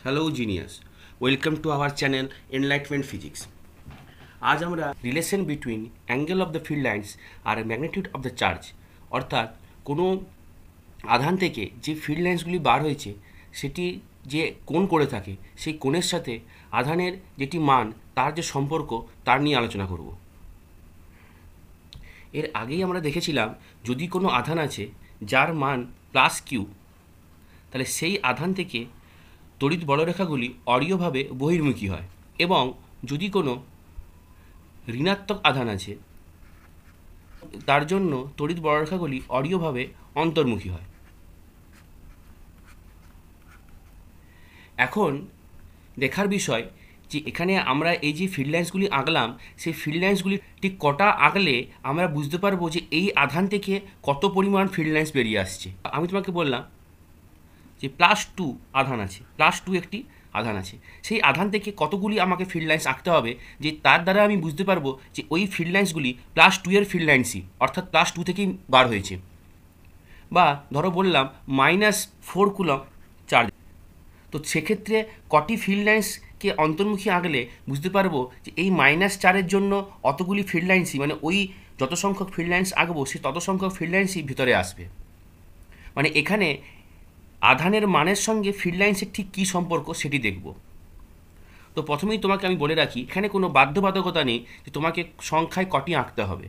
Hello genius, welcome to our channel enlightenment physics. আজ আমরা relation between angle of the field lines আর magnitude of the charge, অর্থাৎ কোনো আধান থেকে যে ফিল্ড লাইন্সগুলি বার হয়েছে সেটি যে কোণ করে থাকে, সেই কোণের সাথে আধানের যেটি মান তার যে সম্পর্ক তার নিয়ে আলোচনা করব। এর আগেই আমরা দেখেছিলাম যদি কোনো আধান আছে যার মান প্লাস কিউ, তাহলে সেই আধান থেকে তড়িৎ বলরেখাগুলি অরীয়ভাবে বহির্মুখী হয়, এবং যদি কোনো ঋণাত্মক আধান আছে তার জন্য তড়িৎ বলরেখাগুলি অরীয়ভাবে অন্তর্মুখী হয়। এখন দেখার বিষয় যে এখানে আমরা এই যে ফিল্ড লাইন্সগুলি আঁকলাম, সেই ফিল্ড লাইন্সগুলি ঠিক কটা আঁকলে আমরা বুঝতে পারবো যে এই আধান থেকে কত পরিমাণ ফিল্ড লাইন্স বেরিয়ে আসছে। আমি তোমাকে বললাম যে +2 আধান আছে, +2 একটি আধান আছে, সেই আধান থেকে কতগুলি আমাকে ফিল্ড লাইন্স আঁকতে হবে যে তার দ্বারা আমি বুঝতে পারবো যে ওই ফিল্ড লাইন্সগুলি +2 এর ফিল্ড লাইন্সই, অর্থাৎ +2 থেকেই বার হয়েছে। বা ধরো বললাম -4 কুলম্ব চার্জ, তো সেক্ষেত্রে কটি ফিল্ড লাইন্সকে অন্তর্মুখী আঁকলে বুঝতে পারবো যে এই -4-এর জন্য অতগুলি ফিল্ড লাইন্সই, মানে ওই যত সংখ্যক ফিল্ড লাইন্স আঁকবো সে তত সংখ্যক ফিল্ড লাইন্সই ভিতরে আসবে। মানে এখানে আধানের মানের সঙ্গে ফিল্ড লাইন্সের ঠিক কী সম্পর্ক সেটি দেখব। তো প্রথমেই তোমাকে আমি বলে রাখি, এখানে কোনো বাধ্যবাধকতা নেই যে তোমাকে সংখ্যায় কটি আঁকতে হবে,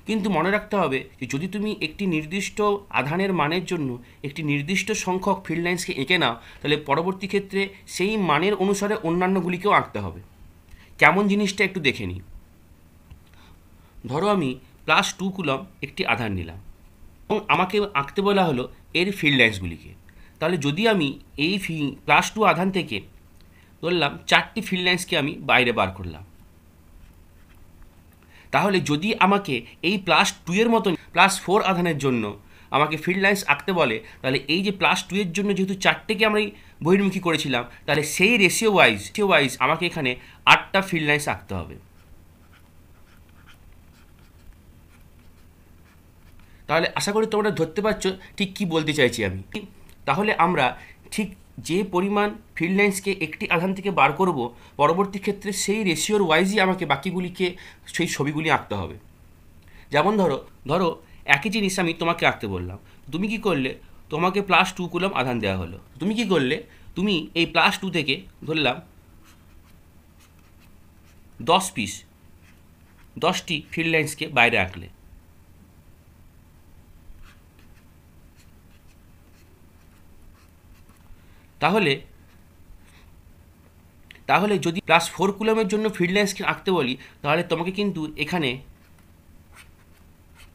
কিন্তু মনে রাখতে হবে যে যদি তুমি একটি নির্দিষ্ট আধানের মানের জন্য একটি নির্দিষ্ট সংখ্যক ফিল্ড লাইন্সকে এঁকে নাও, তাহলে পরবর্তী ক্ষেত্রে সেই মানের অনুসারে অন্যান্যগুলিকেও আঁকতে হবে। কেমন জিনিসটা একটু দেখে নিই। ধরো আমি +2 কুলম্ব একটি আধান নিলাম এবং আমাকে আঁকতে বলা হলো এর ফিল্ড লাইন্সগুলিকে। তাহলে যদি আমি এই +2 আধান থেকে ধরলাম 4টি ফিল্ড লাইন্সকে আমি বাইরে বার করলাম, তাহলে যদি আমাকে এই +2 এর মতন +4 আধানের জন্য আমাকে ফিল্ড লাইন্স আঁকতে বলে, তাহলে এই যে +2 এর জন্য যেহেতু 4টেকে আমরা বহির্মুখী করেছিলাম, তাহলে সেই রেশিও ওয়াইজ আমাকে এখানে 8টা ফিল্ড লাইন্স আঁকতে হবে। তাহলে আশা করি তোমরা ধরতে পারছো ঠিক কী বলতে চাইছি আমি। তাহলে আমরা ঠিক যে পরিমাণ ফিল্ড লাইন্সকে একটি আধান থেকে বার করব, পরবর্তী ক্ষেত্রে সেই রেশিওর ওয়াইজই আমাকে বাকিগুলিকে সেই ছবিগুলি আঁকতে হবে। যেমন ধরো একই জিনিস আমি তোমাকে আঁকতে বললাম, তুমি কি করলে, তোমাকে +2 কুলম্ব আধান দেওয়া হলো, তুমি কি করলে, তুমি এই +2 থেকে ধরলাম 10টি ফিল্ড লাইন্সকে বাইরে আঁকলে। তাহলে যদি +4 কুলম্বের জন্য ফিল্ড লাইন্সকে আঁকতে বলি, তাহলে তোমাকে কিন্তু এখানে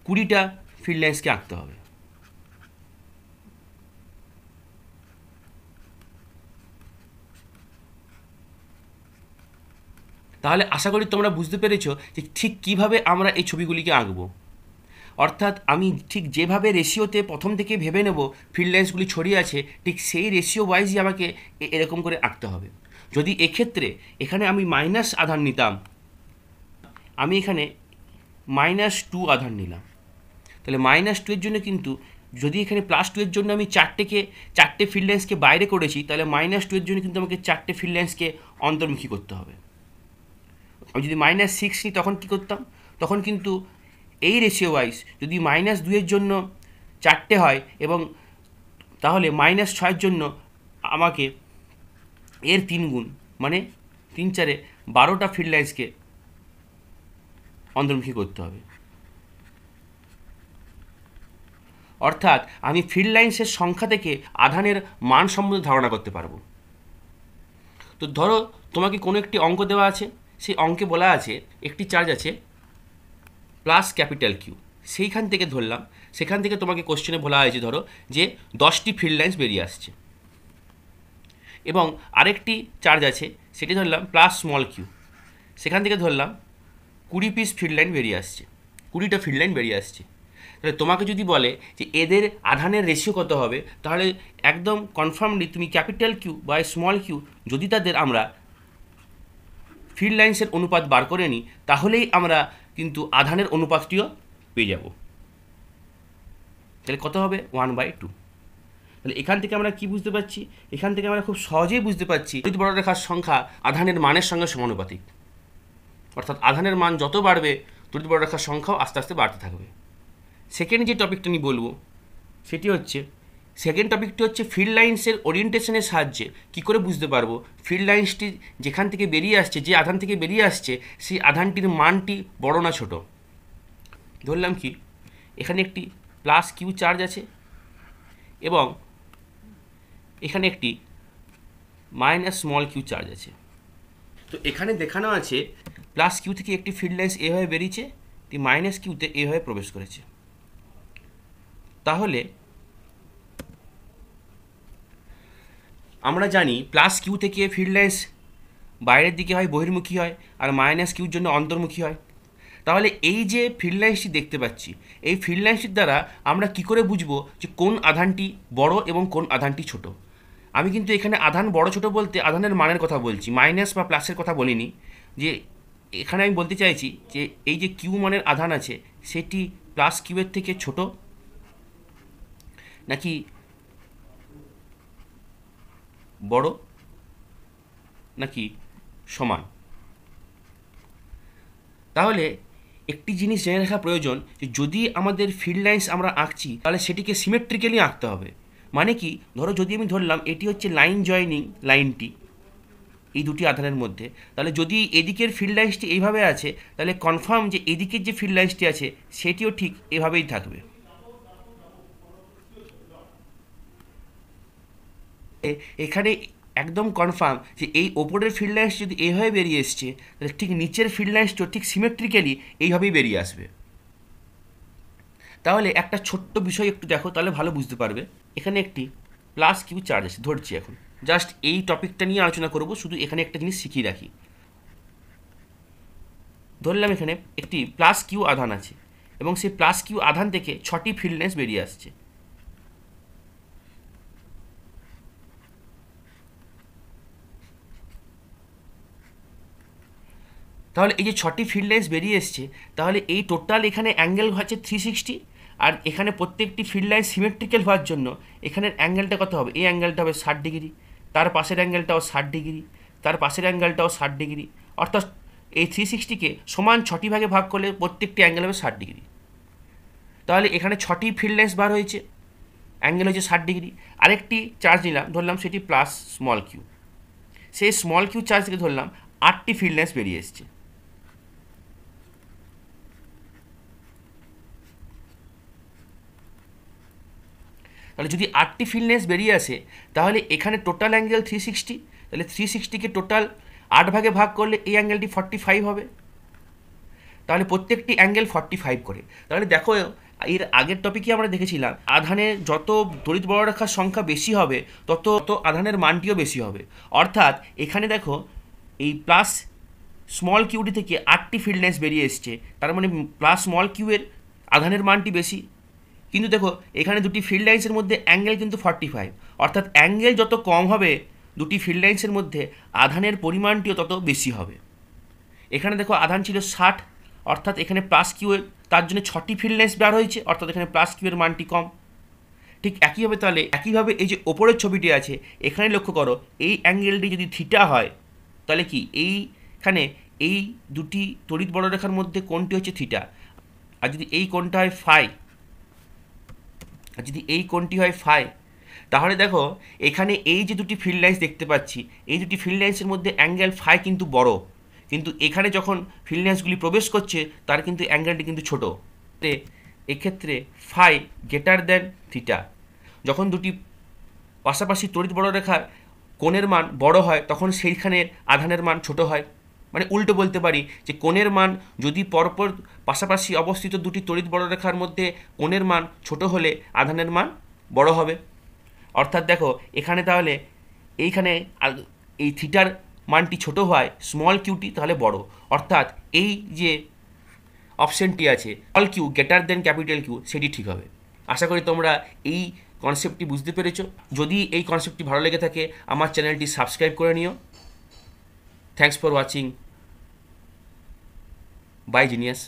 20টা ফিল্ড লাইন্সকে আঁকতে হবে। তাহলে আশা করি তোমরা বুঝতে পেরেছো যে ঠিক কিভাবে আমরা এই ছবিগুলিকে আঁকবো। অর্থাৎ আমি ঠিক যেভাবে রেশিওতে প্রথম থেকে ভেবে নেব ফিল্ড লাইন্সগুলি ছড়িয়ে আছে, ঠিক সেই রেশিও ওয়াইজই আমাকে এরকম করে আঁকতে হবে। যদি এক্ষেত্রে এখানে আমি মাইনাস আধান নিতাম, আমি এখানে -2 আধান নিলাম, তাহলে -2 এর জন্য কিন্তু যদি এখানে +2 এর জন্য আমি 4টে ফিল্ড লাইন্সকে বাইরে করেছি, তাহলে -2 এর জন্য কিন্তু আমাকে 4টে ফিল্ড লাইন্সকে অন্তর্মুখী করতে হবে। আমি যদি -6 নিই তখন কী করতাম, তখন কিন্তু এই রেশিও ওয়াইজ যদি -2 এর জন্য 4টে হয়, এবং তাহলে -6 এর জন্য আমাকে এর 3 গুণ, মানে 3 4-এ 12টা ফিল্ড লাইন্সকে অন্তর্মুখী করতে হবে। অর্থাৎ আমি ফিল্ড লাইন্সের সংখ্যা থেকে আধানের মান সম্বন্ধে ধারণা করতে পারবো। তো ধরো তোমাকে কোনো একটি অঙ্ক দেওয়া আছে, সেই অঙ্কে বলা আছে একটি চার্জ আছে +Q, সেইখান থেকে ধরলাম, সেখান থেকে তোমাকে কোশ্চেনে বলা হয়েছে ধরো যে 10টি ফিল্ড লাইন্স বেরিয়ে আসছে, এবং আরেকটি চার্জ আছে সেটি ধরলাম +q, সেখান থেকে ধরলাম 20 পিস ফিল্ড লাইন বেরিয়ে আসছে, 20টা ফিল্ড লাইন বেরিয়ে আসছে। তাহলে তোমাকে যদি বলে যে এদের আধানের রেশিও কত হবে, তাহলে একদম কনফার্মলি তুমি Q বা q যদি তাদের আমরা ফিল্ড লাইন্সের অনুপাত বার করে নিই, তাহলেই আমরা কিন্তু আধানের অনুপাতটিও পেয়ে যাব। তাহলে কত হবে? 1/2। তাহলে এখান থেকে আমরা কি বুঝতে পারছি? এখান থেকে আমরা খুব সহজেই বুঝতে পারছি তড়িৎ বক্ররেখার সংখ্যা আধানের মানের সঙ্গে সমানুপাতিক, অর্থাৎ আধানের মান যত বাড়বে তড়িৎ বক্ররেখার সংখ্যাও আস্তে আস্তে বাড়তে থাকবে। সেকেন্ড যে টপিকটা নিয়ে বলবো সেটি হচ্ছে, সেকেন্ড টপিকটি হচ্ছে ফিল্ড লাইন্সের ওরিয়েন্টেশনের সাহায্যে কী করে বুঝতে পারবো ফিল্ড লাইন্সটি যেখান থেকে বেরিয়ে আসছে, যে আধান থেকে বেরিয়ে আসছে, সেই আধানটির মানটি বড় না ছোট। ধরলাম কি এখানে একটি প্লাস কিউ চার্জ আছে এবং এখানে একটি মাইনাস স্মল কিউ চার্জ আছে। তো এখানে দেখানো আছে প্লাস কিউ থেকে একটি ফিল্ড লাইন্স এভাবে বেরিয়েছে, মাইনাস কিউতে এভাবে প্রবেশ করেছে। তাহলে আমরা জানি প্লাস কিউ থেকে ফিল্ড লাইন্স বাইরের দিকে হয়, বহির্মুখী হয়, আর মাইনাস কিউর জন্য অন্তর্মুখী হয়। তাহলে এই যে ফিল্ড লাইন্সটি দেখতে পাচ্ছি, এই ফিল্ড লাইন্সটির দ্বারা আমরা কি করে বুঝবো যে কোন আধানটি বড় এবং কোন আধানটি ছোট? আমি কিন্তু এখানে আধান বড় ছোট বলতে আধানের মানের কথা বলছি, মাইনাস বা প্লাসের কথা বলিনি। যে এখানে আমি বলতে চাইছি যে এই যে কিউ মানের আধান আছে সেটি প্লাস কিউয়ের থেকে ছোট নাকি বড় নাকি সমান। তাহলে একটি জিনিস জেনে রাখা প্রয়োজন যে যদি আমাদের ফিল্ড লাইন্স আমরা আঁকছি তাহলে সেটিকে সিমেট্রিক্যালি আঁকতে হবে। মানে কি, ধরো যদি আমি ধরলাম এটি হচ্ছে লাইন জয়নিং লাইনটি এই দুটি আধানের মধ্যে, তাহলে যদি এদিকের ফিল্ড লাইন্সটি এইভাবে আছে তাহলে কনফার্ম যে এদিকের যে ফিল্ড লাইন্সটি আছে সেটিও ঠিক এভাবেই থাকবে। এখানে একদম কনফার্ম যে এই ওপরের ফিল্ড লাইন্স যদি এইভাবে বেরিয়ে এসছে তাহলে ঠিক নিচের ফিল্ড লাইন্সটিও ঠিক সিমেট্রিক্যালি এইভাবেই বেরিয়ে আসবে। তাহলে একটা ছোট্ট বিষয় একটু দেখো, তাহলে ভালো বুঝতে পারবে। এখানে একটি প্লাস কিউ চার্জ আছে ধরছি, এখন জাস্ট এই টপিকটা নিয়ে আলোচনা করব, শুধু এখানে একটা জিনিস শিখিয়ে রাখি। ধরলাম এখানে একটি প্লাস কিউ আধান আছে এবং সেই প্লাস কিউ আধান থেকে 6টি ফিল্ড লাইন্স বেরিয়ে আসছে। তাহলে এই যে 6টি ফিল্ড লাইন্স বেরিয়ে এসছে, তাহলে এই টোটাল এখানে অ্যাঙ্গেল হচ্ছে 360, আর এখানে প্রত্যেকটি ফিল্ড লাইন সিমেট্রিক্যাল হওয়ার জন্য এখানের অ্যাঙ্গেলটা কত হবে? এই অ্যাঙ্গেলটা হবে 60 ডিগ্রি, তার পাশের অ্যাঙ্গেলটাও 60 ডিগ্রি, তার পাশের অ্যাঙ্গেলটাও 60 ডিগ্রি, অর্থাৎ এই 360কে সমান 6টি ভাগে ভাগ করলে প্রত্যেকটি অ্যাঙ্গেল হবে 60 ডিগ্রি। তাহলে এখানে 6টি ফিল্ড লাইন্স বার হয়েছে, অ্যাঙ্গেল হচ্ছে 60 ডিগ্রি। আরেকটি চার্জ নিলাম, ধরলাম সেটি প্লাস স্মল কিউ, সেই স্মল কিউ চার্জ থেকে ধরলাম 8টি ফিল্ড লাইন্স বেরিয়ে এসছে। তাহলে যদি 8টি ফিল্ড লাইন্স বেরিয়ে আসে তাহলে এখানে টোটাল অ্যাঙ্গেল 360, তাহলে 360কে টোটাল 8 ভাগে ভাগ করলে এই অ্যাঙ্গেলটি 45 হবে। তাহলে প্রত্যেকটি অ্যাঙ্গেল 45 করে। তাহলে দেখো এর আগের টপিকে আমরা দেখেছিলাম আধানের যত তড়িৎ বক্ররেখার সংখ্যা বেশি হবে তত আধানের মানটিও বেশি হবে। অর্থাৎ এখানে দেখো এই প্লাস স্মল কিউটি থেকে 8টি ফিল্ড লাইন্স বেরিয়ে এসছে, তার মানে প্লাস স্মল কিউয়ের আধানের মানটি বেশি। কিন্তু দেখো এখানে দুটি ফিল্ড লাইন্সের মধ্যে অ্যাঙ্গেল কিন্তু 45, অর্থাৎ অ্যাঙ্গেল যত কম হবে দুটি ফিল্ড লাইন্সের মধ্যে আধানের পরিমাণটিও তত বেশি হবে। এখানে দেখো আধান ছিল 60, অর্থাৎ এখানে প্লাস কিউয়ের তার জন্য 6টি ফিল্ড লাইন্স বার হয়েছে, অর্থাৎ এখানে প্লাস কিউয়ের মানটি কম। ঠিক একইভাবে তাহলে একইভাবে এই যে ওপরের ছবিটি আছে এখানে লক্ষ্য করো, এই অ্যাঙ্গেলটি যদি থিটা হয় তাহলে কি এইখানে এই দুটি তড়িৎ বক্ররেখার মধ্যে কোণটি হচ্ছে থিটা, আর যদি এই কোণটা হয় ফাই, আর যদি এই কোণটি হয় ফাই, তাহলে দেখো এখানে এই যে দুটি ফিল্ড লাইন্স দেখতে পাচ্ছি এই দুটি ফিল্ড লাইন্সের মধ্যে অ্যাঙ্গেল ফাই কিন্তু বড়, কিন্তু এখানে যখন ফিল্ড লাইন্সগুলি প্রবেশ করছে তার কিন্তু অ্যাঙ্গেলটি কিন্তু ছোট। এক্ষেত্রে ফাই গ্রেটার দ্যান থিটা। যখন দুটি পাশাপাশি তড়িৎ বক্ররেখার কোণের মান বড় হয় তখন সেইখানের আধানের মান ছোট হয়। মানে উল্টো বলতে পারি যে কোণের মান যদি পরপর পাশাপাশি অবস্থিত দুটি তড়িৎ বক্ররেখার মধ্যে কোণের মান ছোট হলে আধানের মান বড় হবে। অর্থাৎ দেখো এখানে তাহলে এইখানে এই থিটার মানটি ছোট হয়, স্মল কিউটি তাহলে বড়, অর্থাৎ এই যে অপশনটি আছে small Q greater than capital Q সেটি ঠিক হবে। আশা করি তোমরা এই কনসেপ্টটি বুঝতে পেরেছো। যদি এই কনসেপ্টটি ভালো লেগে থাকে আমার চ্যানেলটি সাবস্ক্রাইব করে নিও। Thanks for watching. Bye genius.